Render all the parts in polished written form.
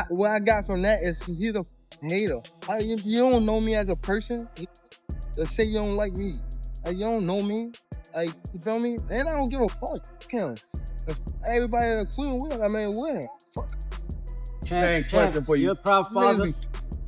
What I got from that is he's a hater. You don't know me as a person. To say you don't like me, you don't know me. You feel me? And I don't give a fuck. If everybody including Will, win. Fuck. Same question for you. You're a proud father.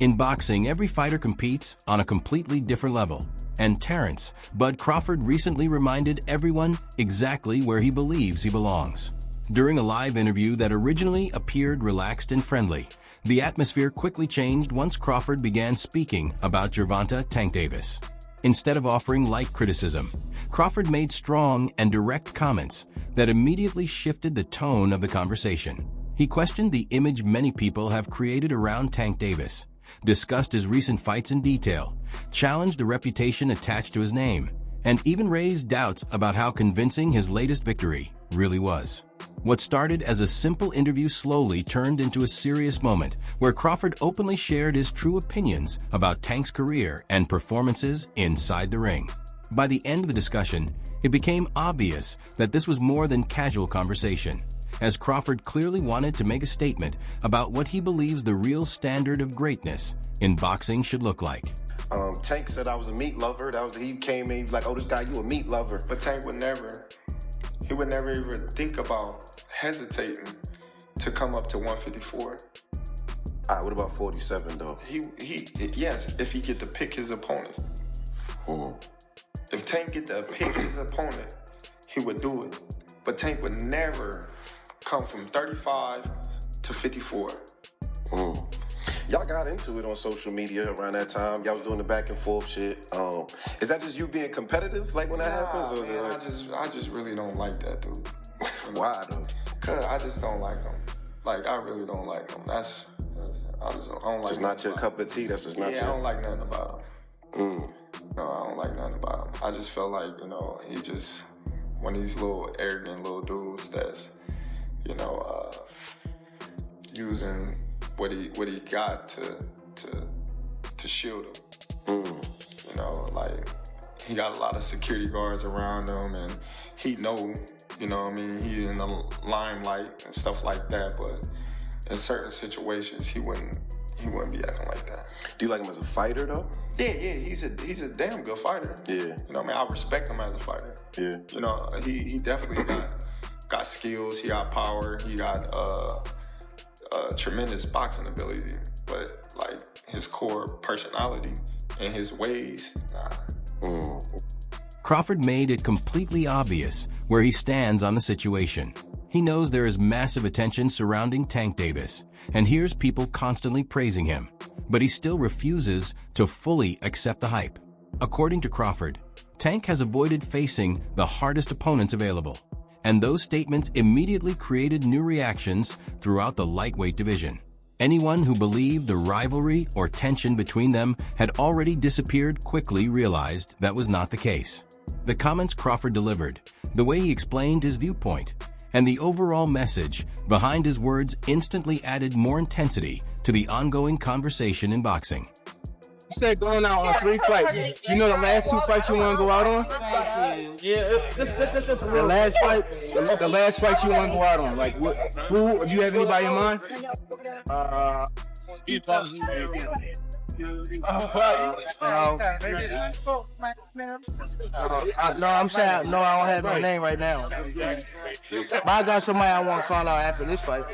In boxing, every fighter competes on a completely different level. And Terence, Bud Crawford recently reminded everyone exactly where he believes he belongs. During a live interview that originally appeared relaxed and friendly, the atmosphere quickly changed once Crawford began speaking about Gervonta Tank Davis. Instead of offering light criticism, Crawford made strong and direct comments that immediately shifted the tone of the conversation. He questioned the image many people have created around Tank Davis, discussed his recent fights in detail, challenged the reputation attached to his name, and even raised doubts about how convincing his latest victory really was. What started as a simple interview slowly turned into a serious moment where Crawford openly shared his true opinions about Tank's career and performances inside the ring. By the end of the discussion, it became obvious that this was more than casual conversation, as Crawford clearly wanted to make a statement about what he believes the real standard of greatness in boxing should look like. Tank said I was a meat lover. He came in, he was like, oh, this guy, you a meat lover. But Tank would never even think about hesitating to come up to 154. All right, what about 47 though? Yes, if he get to pick his opponent. If Tank get to pick his opponent, he would do it. But Tank would never come from 35 to 54. Y'all got into it on social media around that time. Y'all was doing the back and forth shit. Is that just you being competitive, like when that happens? Or is it like... I just really don't like that dude. Why though? Cause I just don't like him. Like I really don't like him. I don't like. Just not your cup of tea. That's just not your. Yeah, I don't like nothing about him. No, I don't like nothing about him. I just felt like he just one of these little arrogant little dudes that's using what he got to shield him. Like he got a lot of security guards around him, and he know, he in the limelight and stuff like that. But in certain situations, he wouldn't be acting like that. Do you like him as a fighter though? Yeah, he's a damn good fighter. Yeah. I respect him as a fighter. Yeah. He definitely got skills. He got power. He got tremendous boxing ability. But like his core personality and his ways, nah. Crawford made it completely obvious where he stands on the situation. He knows there is massive attention surrounding Tank Davis and hears people constantly praising him, but he still refuses to fully accept the hype. According to Crawford, Tank has avoided facing the hardest opponents available, and those statements immediately created new reactions throughout the lightweight division. Anyone who believed the rivalry or tension between them had already disappeared quickly realized that was not the case. The comments Crawford delivered, the way he explained his viewpoint, and the overall message behind his words instantly added more intensity to the ongoing conversation in boxing. You said going out on 3 fights. You know the last 2 fights you want to go out on? Yeah, the last fight you want to go out on. Like, who? Do you have anybody in mind? No, I'm saying no. I don't have no name right now. But I got somebody I want to call out after this fight.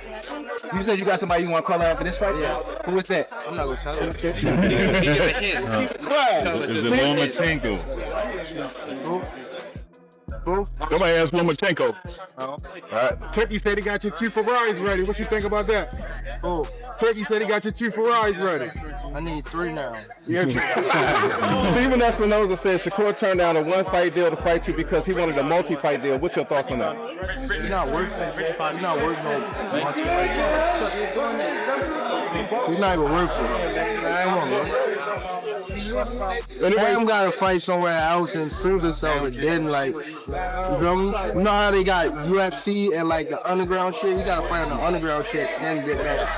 You said you got somebody you want to call out after this fight? Yeah. Who is that? I'm not gonna tell you. Is it Lomachenko? Who? Somebody asked Lomachenko. All right. Turkey said he got your 2 Ferraris ready. What you think about that? Who? Turkey said he got your 2 Ferraris ready. I need 3 now. Yeah. Steven Espinoza said Shakur turned down a 1-fight deal to fight you because he wanted a multi-fight deal. What's your thoughts on that? He's not worth it. He's not worth no multi-fight deal. He's not even worth it. Come on, bro. Anyways, gotta fight somewhere else and prove himself, and then like, you feel me? You know how they got UFC and like the underground shit? You gotta fight on the underground shit and get that.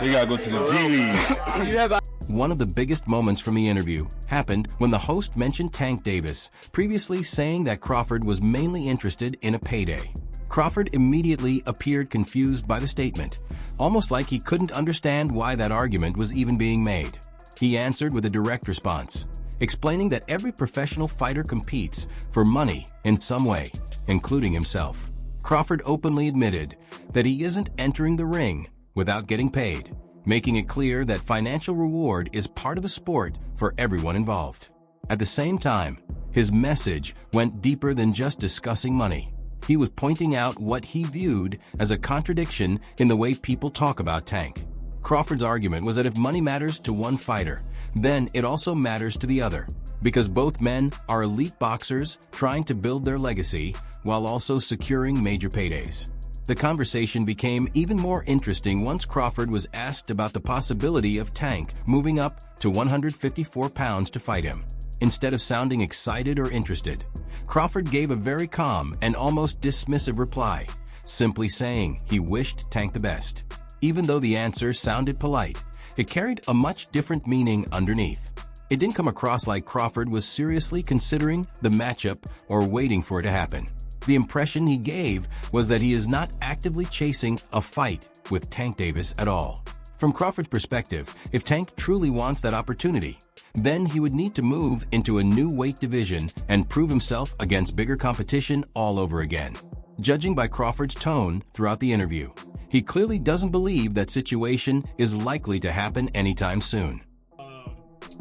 You gotta go to the G League. One of the biggest moments from the interview happened when the host mentioned Tank Davis, previously saying that Crawford was mainly interested in a payday. Crawford immediately appeared confused by the statement, almost like he couldn't understand why that argument was even being made. He answered with a direct response, explaining that every professional fighter competes for money in some way, including himself. Crawford openly admitted that he isn't entering the ring without getting paid, making it clear that financial reward is part of the sport for everyone involved. At the same time, his message went deeper than just discussing money. He was pointing out what he viewed as a contradiction in the way people talk about Tank. Crawford's argument was that if money matters to one fighter, then it also matters to the other, because both men are elite boxers trying to build their legacy while also securing major paydays. The conversation became even more interesting once Crawford was asked about the possibility of Tank moving up to 154 pounds to fight him. Instead of sounding excited or interested, Crawford gave a very calm and almost dismissive reply, simply saying he wished Tank the best. Even though the answer sounded polite, it carried a much different meaning underneath. It didn't come across like Crawford was seriously considering the matchup or waiting for it to happen. The impression he gave was that he is not actively chasing a fight with Tank Davis at all. From Crawford's perspective, if Tank truly wants that opportunity, then he would need to move into a new weight division and prove himself against bigger competition all over again. Judging by Crawford's tone throughout the interview, he clearly doesn't believe that situation is likely to happen anytime soon.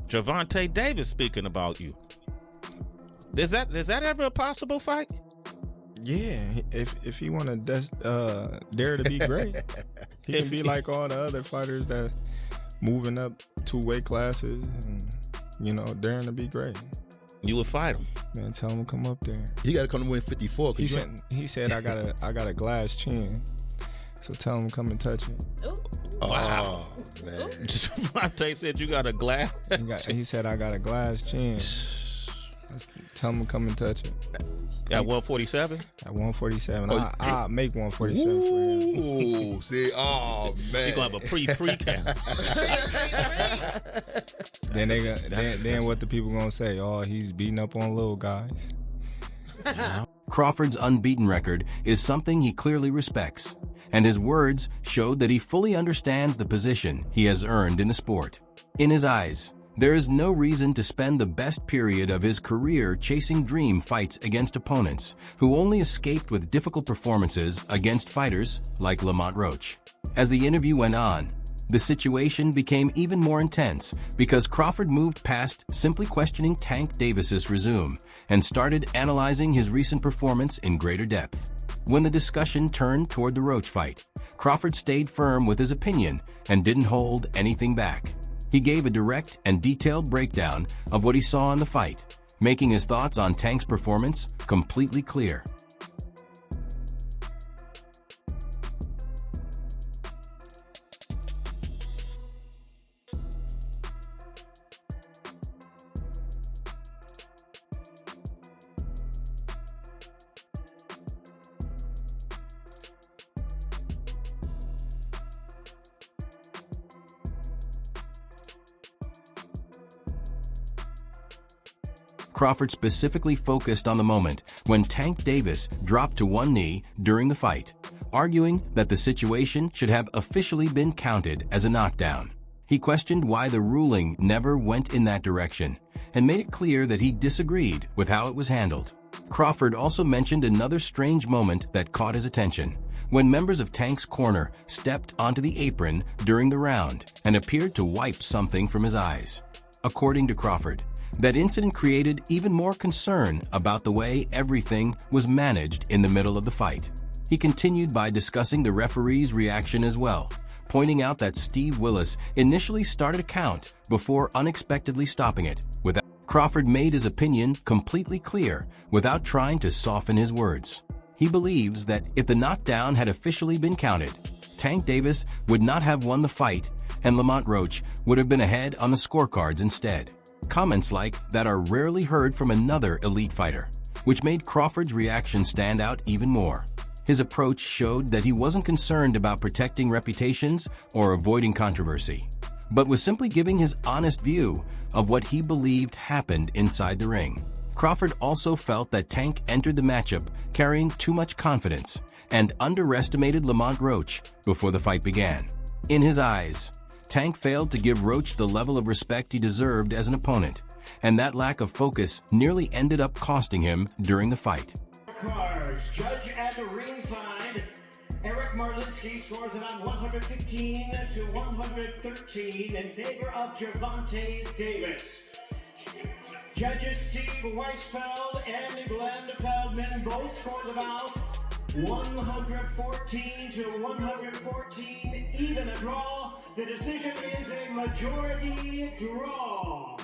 Gervonta Davis speaking about you. Is that ever a possible fight? Yeah, if he want to dare to be great, he can be like all the other fighters that moving up 2 weight classes and, daring to be great. You would fight him. Man, tell him to come up there. He got to come to win 54. He said I got a glass chin, so tell him to come and touch it. Wow, man. Gervonta said you got a glass. He said I got a glass chin. Tell him to come and touch it. At 147? At 147. I'll make 147 for him. Ooh, see, oh, man. He's going to have a pre-count. Then what the people going to say? Oh, he's beating up on little guys. Crawford's unbeaten record is something he clearly respects, and his words showed that he fully understands the position he has earned in the sport. In his eyes, there is no reason to spend the best period of his career chasing dream fights against opponents who only escaped with difficult performances against fighters like Lamont Roach. As the interview went on, the situation became even more intense because Crawford moved past simply questioning Tank Davis's resume and started analyzing his recent performance in greater depth. When the discussion turned toward the Roach fight, Crawford stayed firm with his opinion and didn't hold anything back. He gave a direct and detailed breakdown of what he saw in the fight, making his thoughts on Tank's performance completely clear. Crawford specifically focused on the moment when Tank Davis dropped to one knee during the fight, arguing that the situation should have officially been counted as a knockdown. He questioned why the ruling never went in that direction and made it clear that he disagreed with how it was handled. Crawford also mentioned another strange moment that caught his attention, when members of Tank's corner stepped onto the apron during the round and appeared to wipe something from his eyes. According to Crawford, that incident created even more concern about the way everything was managed in the middle of the fight. He continued by discussing the referee's reaction as well, pointing out that Steve Willis initially started a count before unexpectedly stopping it. Crawford made his opinion completely clear without trying to soften his words. He believes that if the knockdown had officially been counted, Tank Davis would not have won the fight and Lamont Roach would have been ahead on the scorecards instead. Comments like that are rarely heard from another elite fighter, which made Crawford's reaction stand out even more. His approach showed that he wasn't concerned about protecting reputations or avoiding controversy, but was simply giving his honest view of what he believed happened inside the ring. Crawford also felt that Tank entered the matchup carrying too much confidence and underestimated Lamont Roach before the fight began. In his eyes, Tank failed to give Roach the level of respect he deserved as an opponent, and that lack of focus nearly ended up costing him during the fight. Cards. Judge at the ringside, Eric Marlinsky scores it on 115 to 113 in favor of Gervonta Davis. Judges Steve Weisfeld and Glenn Feldman both scored about 114 to 114, even a draw. The decision is a majority draw.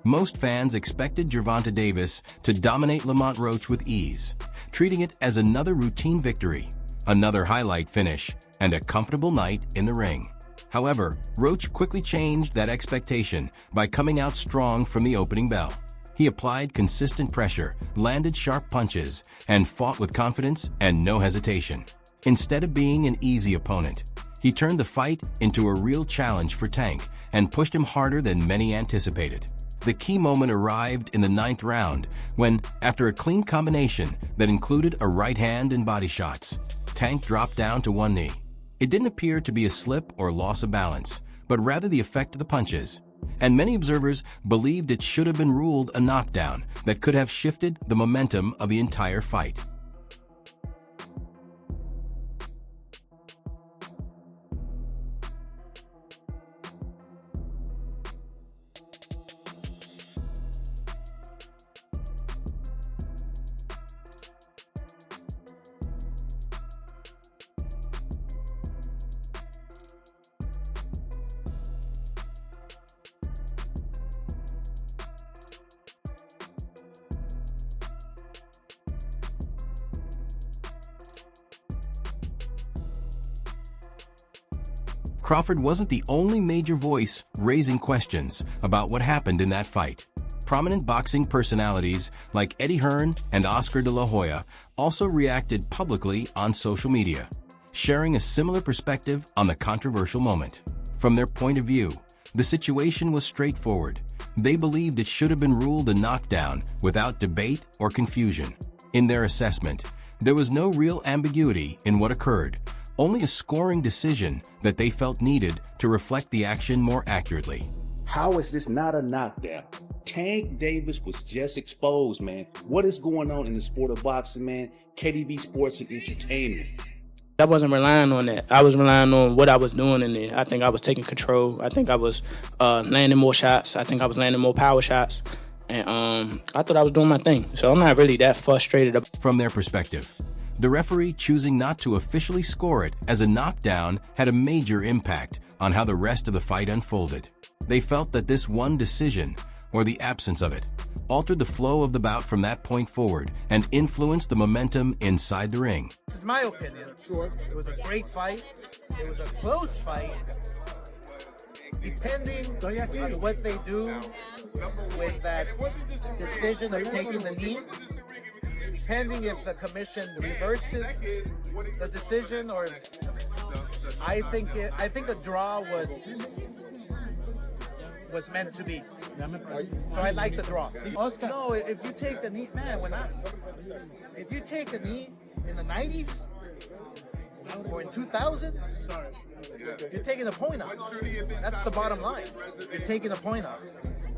Most fans expected Gervonta Davis to dominate Lamont Roach with ease, treating it as another routine victory, another highlight finish, and a comfortable night in the ring. However, Roach quickly changed that expectation by coming out strong from the opening bell. He applied consistent pressure, landed sharp punches, and fought with confidence and no hesitation. Instead of being an easy opponent, he turned the fight into a real challenge for Tank and pushed him harder than many anticipated. The key moment arrived in the 9th round when, after a clean combination that included a right hand and body shots, Tank dropped down to one knee. It didn't appear to be a slip or loss of balance, but rather the effect of the punches. And many observers believed it should have been ruled a knockdown that could have shifted the momentum of the entire fight. Crawford wasn't the only major voice raising questions about what happened in that fight. Prominent boxing personalities like Eddie Hearn and Oscar de la Hoya also reacted publicly on social media, sharing a similar perspective on the controversial moment. From their point of view, the situation was straightforward. They believed it should have been ruled a knockdown without debate or confusion. In their assessment, there was no real ambiguity in what occurred, only a scoring decision that they felt needed to reflect the action more accurately. How is this not a knockdown? Tank Davis was just exposed, man. What is going on in the sport of boxing, man? KDB Sports and Entertainment. I wasn't relying on that. I was relying on what I was doing in there. I think I was taking control. I think I was landing more shots. I think I was landing more power shots. And I thought I was doing my thing. So I'm not really that frustrated. From their perspective, the referee choosing not to officially score it as a knockdown had a major impact on how the rest of the fight unfolded. They felt that this one decision, or the absence of it, altered the flow of the bout from that point forward and influenced the momentum inside the ring. This is my opinion. Sure. It was a great fight. It was a close fight. Depending on what they do with that decision of taking the knee, depending if the commission reverses the decision, or I think a draw was meant to be. So I like the draw. No, if you take a knee, man, if you take a knee in the 90s or in 2000, you're taking a point off. That's the bottom line. You're taking a point off.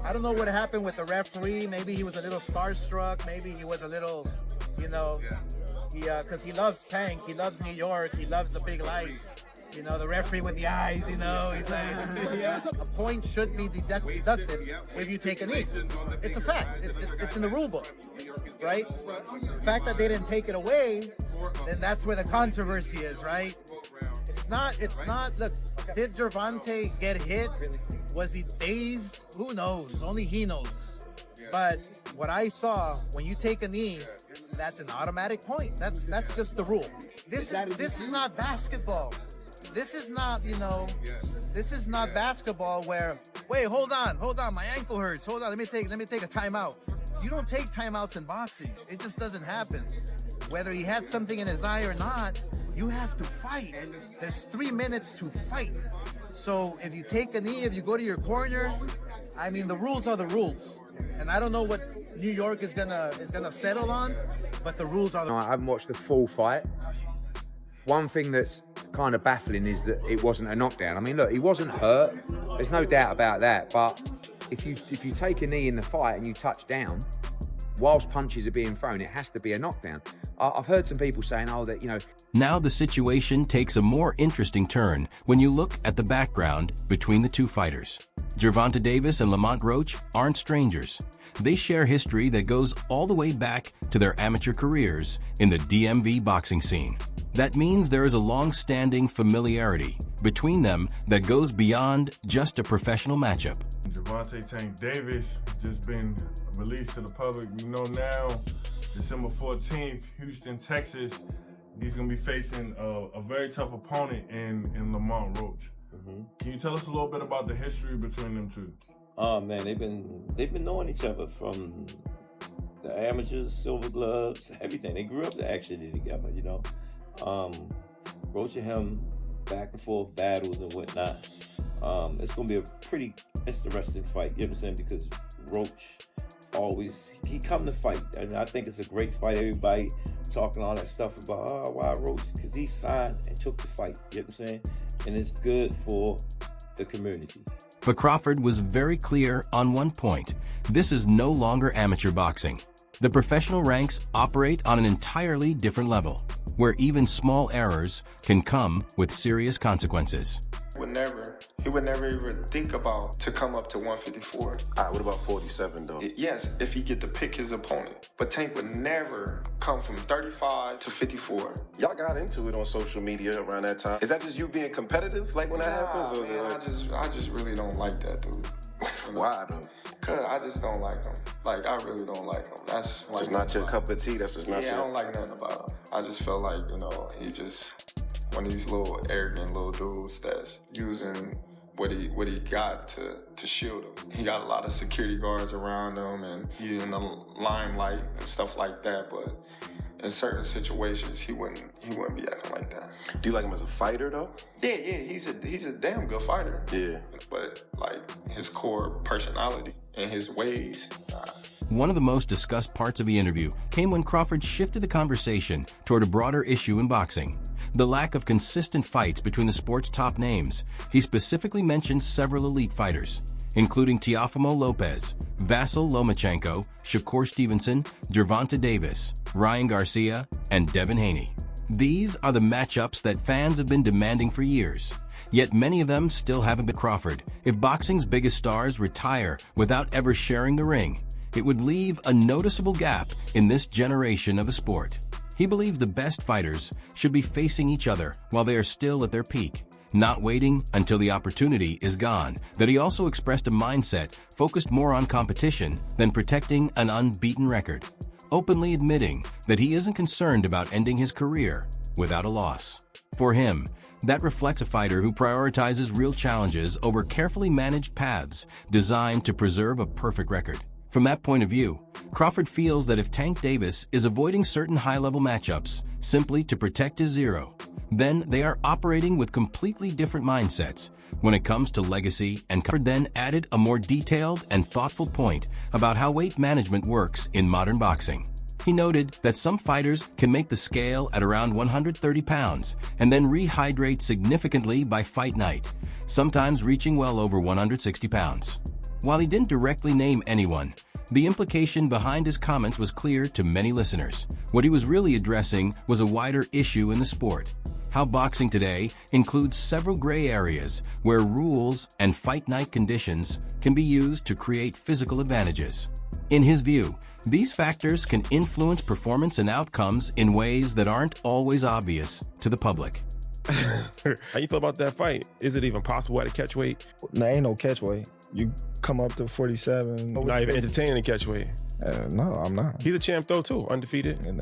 I don't know what happened with the referee. Maybe he was a little starstruck. Maybe he was a little, because he loves Tank. He loves New York. He loves the big lights. The referee with the eyes, he's like, a point should be deducted if you take a knee. It's a fact. It's in the rule book, right? The fact that they didn't take it away, then that's where the controversy is, right? It's not, look, did Gervonta get hit? Was he dazed? Who knows? Only he knows. But what I saw, when you take a knee, that's an automatic point. That's just the rule. This is not basketball. This is not, this is not basketball where, wait, hold on, my ankle hurts. Hold on, let me take a timeout. You don't take timeouts in boxing. It just doesn't happen. Whether he had something in his eye or not, You have to fight. There's 3 minutes to fight. So if you take a knee, if you go to your corner, I mean, the rules are the rules. And I don't know what New York is gonna settle on, but the rules are the I haven't watched the full fight. One thing that's kind of baffling is that it wasn't a knockdown. I mean, look, he wasn't hurt. There's no doubt about that. But if you take a knee in the fight and you touch down, whilst punches are being thrown, it has to be a knockdown. I've heard some people saying, oh, that, you know. Now the situation takes a more interesting turn when you look at the background between the two fighters. Gervonta Davis and Lamont Roach aren't strangers. They share history that goes all the way back to their amateur careers in the DMV boxing scene. That means there is a long-standing familiarity between them that goes beyond just a professional matchup. Gervonta Tank Davis just been released to the public. We know now, December 14th, Houston, Texas, he's going to be facing a very tough opponent in Lamont Roach. Can you tell us a little bit about the history between them two? Oh man, they've been knowing each other from the amateurs, silver gloves, everything. They grew up actually together, you know. Roach and him back and forth battles and whatnot. It's gonna be a pretty interesting fight, you know what I'm saying? Because Roach always, he come to fight. And I think it's a great fight. Everybody talking all that stuff about, oh, why Roach? Because he signed and took the fight, you know what I'm saying? And it's good for the community. But Crawford was very clear on one point. This is no longer amateur boxing. The professional ranks operate on an entirely different level, where even small errors can come with serious consequences. He would never even think about to come up to 154. All right, what about 47 though? Yes, if he get to pick his opponent. But Tank would never come from 35 to 54. Y'all got into it on social media around that time. Is that just you being competitive, like when that happens? Or is it like... I just really don't like that, dude. Why though? Cause I just don't like him. Like, I really don't like him. That's like just not your cup of tea. That's just not your... Yeah, I don't like nothing about him. I just felt like, you know, he just one of these little arrogant little dudes that's using what he got to shield him. He got a lot of security guards around him, and he's in the limelight and stuff like that. But in certain situations, he wouldn't be acting like that. Do you like him as a fighter though? Yeah, he's a damn good fighter. Yeah. But like his core personality and his ways. One of the most discussed parts of the interview came when Crawford shifted the conversation toward a broader issue in boxing: the lack of consistent fights between the sport's top names. He specifically mentioned several elite fighters, including Teofimo Lopez, Vasyl Lomachenko, Shakur Stevenson, Gervonta Davis, Ryan Garcia, and Devin Haney. These are the matchups that fans have been demanding for years. Yet many of them still haven't been. Crawford, if boxing's biggest stars retire without ever sharing the ring, it would leave a noticeable gap in this generation of the sport. He believes the best fighters should be facing each other while they are still at their peak, not waiting until the opportunity is gone. That he also expressed a mindset focused more on competition than protecting an unbeaten record, openly admitting that he isn't concerned about ending his career without a loss. For him, that reflects a fighter who prioritizes real challenges over carefully managed paths designed to preserve a perfect record. From that point of view, Crawford feels that if Tank Davis is avoiding certain high-level matchups simply to protect his zero, then they are operating with completely different mindsets when it comes to legacy. And Crawford then added a more detailed and thoughtful point about how weight management works in modern boxing. He noted that some fighters can make the scale at around 130 pounds and then rehydrate significantly by fight night, sometimes reaching well over 160 pounds. While he didn't directly name anyone, the implication behind his comments was clear to many listeners. What he was really addressing was a wider issue in the sport: how boxing today includes several gray areas where rules and fight night conditions can be used to create physical advantages. In his view, these factors can influence performance and outcomes in ways that aren't always obvious to the public. How you feel about that fight? Is it even possible at a catch weight? No, ain't no catch weight. You come up to 47. Not even entertaining a catch weight. No, I'm not. He's a champ though too, undefeated. And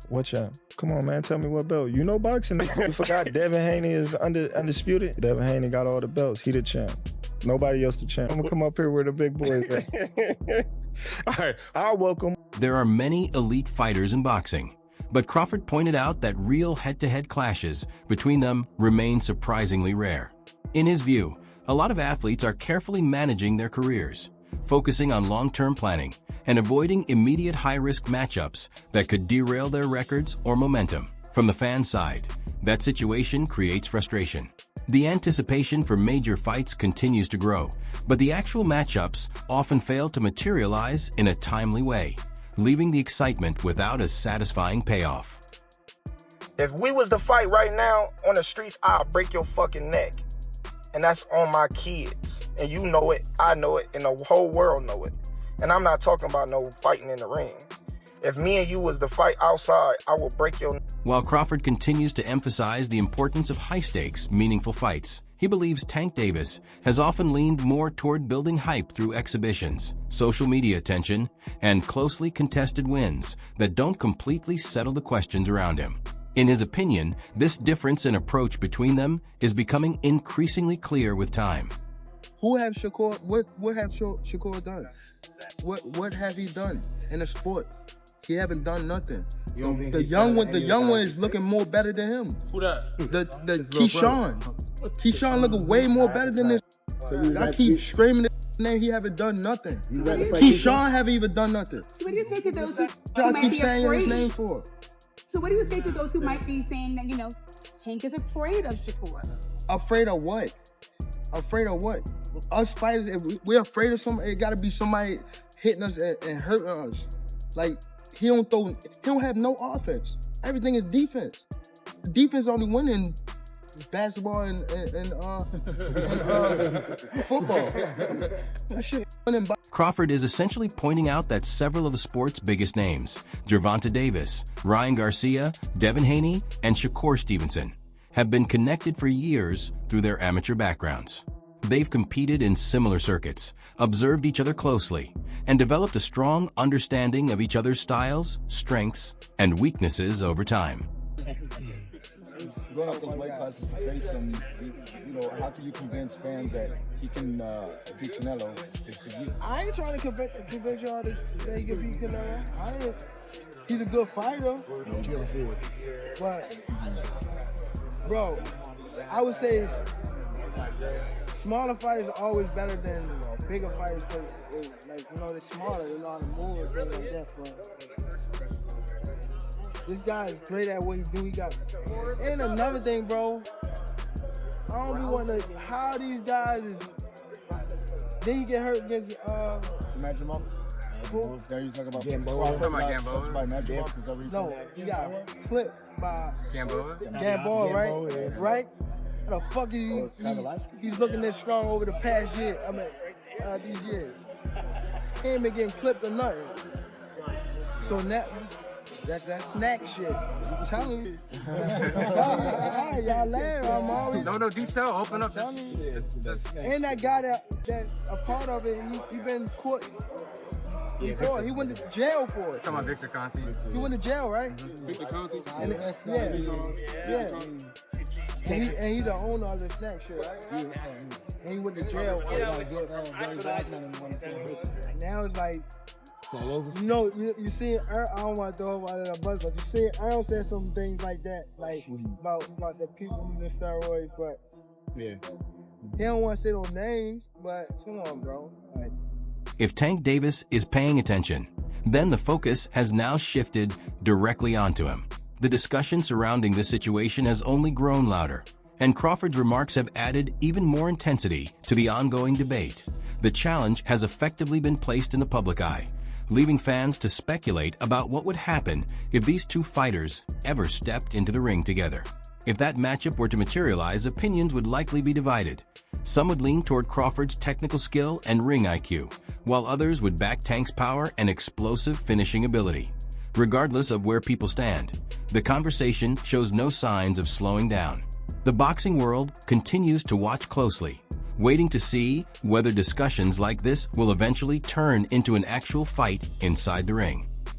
what champ? Come on, man, tell me what belt. You know boxing. You forgot Devin Haney is undisputed. Devin Haney got all the belts. He the champ. Nobody else the champ. I'm gonna come up here where the big boys at. All right, I'll welcome. There are many elite fighters in boxing, but Crawford pointed out that real head-to-head clashes between them remain surprisingly rare. In his view, a lot of athletes are carefully managing their careers, focusing on long-term planning and avoiding immediate high-risk matchups that could derail their records or momentum. From the fan side, that situation creates frustration. The anticipation for major fights continues to grow, but the actual matchups often fail to materialize in a timely way, leaving the excitement without a satisfying payoff. If we was to fight right now on the streets, I'll break your fucking neck. And that's on my kids. And you know it, I know it, and the whole world know it. And I'm not talking about no fighting in the ring. If me and you was to fight outside, I will break your neck. While Crawford continues to emphasize the importance of high-stakes, meaningful fights, he believes Tank Davis has often leaned more toward building hype through exhibitions, social media attention, and closely contested wins that don't completely settle the questions around him. In his opinion, this difference in approach between them is becoming increasingly clear with time. Who have Shakur? What have Shakur done? What have he done in the sport? He haven't done nothing. The young one is looking more better than him. Who that? The Keyshawn. Keyshawn looking way more better than this. I keep screaming his name. He haven't done nothing. Keyshawn haven't even done nothing. So what do you say to those who I might keep be saying his afraid? name for. So what do you say to those who might be saying that, Tank is afraid of Shakur? Afraid of what? Afraid of what? Us fighters, if we're afraid of somebody, it gotta be somebody hitting us and hurting us. Like, he don't have no offense. Everything is defense. Defense only win in basketball and football. That shit winning by. Crawford is essentially pointing out that several of the sport's biggest names, Gervonta Davis, Ryan Garcia, Devin Haney, and Shakur Stevenson, have been connected for years through their amateur backgrounds. They've competed in similar circuits, observed each other closely, and developed a strong understanding of each other's styles, strengths, and weaknesses over time. Going up those weight classes to face him, how can you convince fans that he can beat Canelo? I ain't trying to convince y'all that he can beat Canelo. He's a good fighter. But, bro, I would say smaller fighters are always better than bigger fighters because, they're smaller, they know how to move and things like that. But this guy is great at what he do. And another thing, bro, I don't be wanting to, how these guys is, then you get hurt against, Imagine him. who? Now you're talking about Gamboa. By Madrimov, is that what you No, he got clipped by Gamboa, right? Right? How the fuck he's looking this strong over the past year? These years. He ain't been getting clipped or nothing. So now, that's that snack shit. I'm telling you. Y'all laugh. I'm always. No detail. Open up. And that guy that a part of it, he been caught. He went to jail for it. Talking about Victor Conte. He went to jail, right? Victor Conte? Yeah. And he's the owner of the snack shit, right? And he went to jail for it. Now it's like, you see, I don't want to throw him out of the bus, but you see, Earl said some things like that, about the people who do steroids, but yeah, he don't want to say no names, but come on, bro. If Tank Davis is paying attention, then the focus has now shifted directly onto him. The discussion surrounding this situation has only grown louder, and Crawford's remarks have added even more intensity to the ongoing debate. The challenge has effectively been placed in the public eye, leaving fans to speculate about what would happen if these two fighters ever stepped into the ring together. If that matchup were to materialize, opinions would likely be divided. Some would lean toward Crawford's technical skill and ring IQ, while others would back Tank's power and explosive finishing ability. Regardless of where people stand, the conversation shows no signs of slowing down. The boxing world continues to watch closely, waiting to see whether discussions like this will eventually turn into an actual fight inside the ring.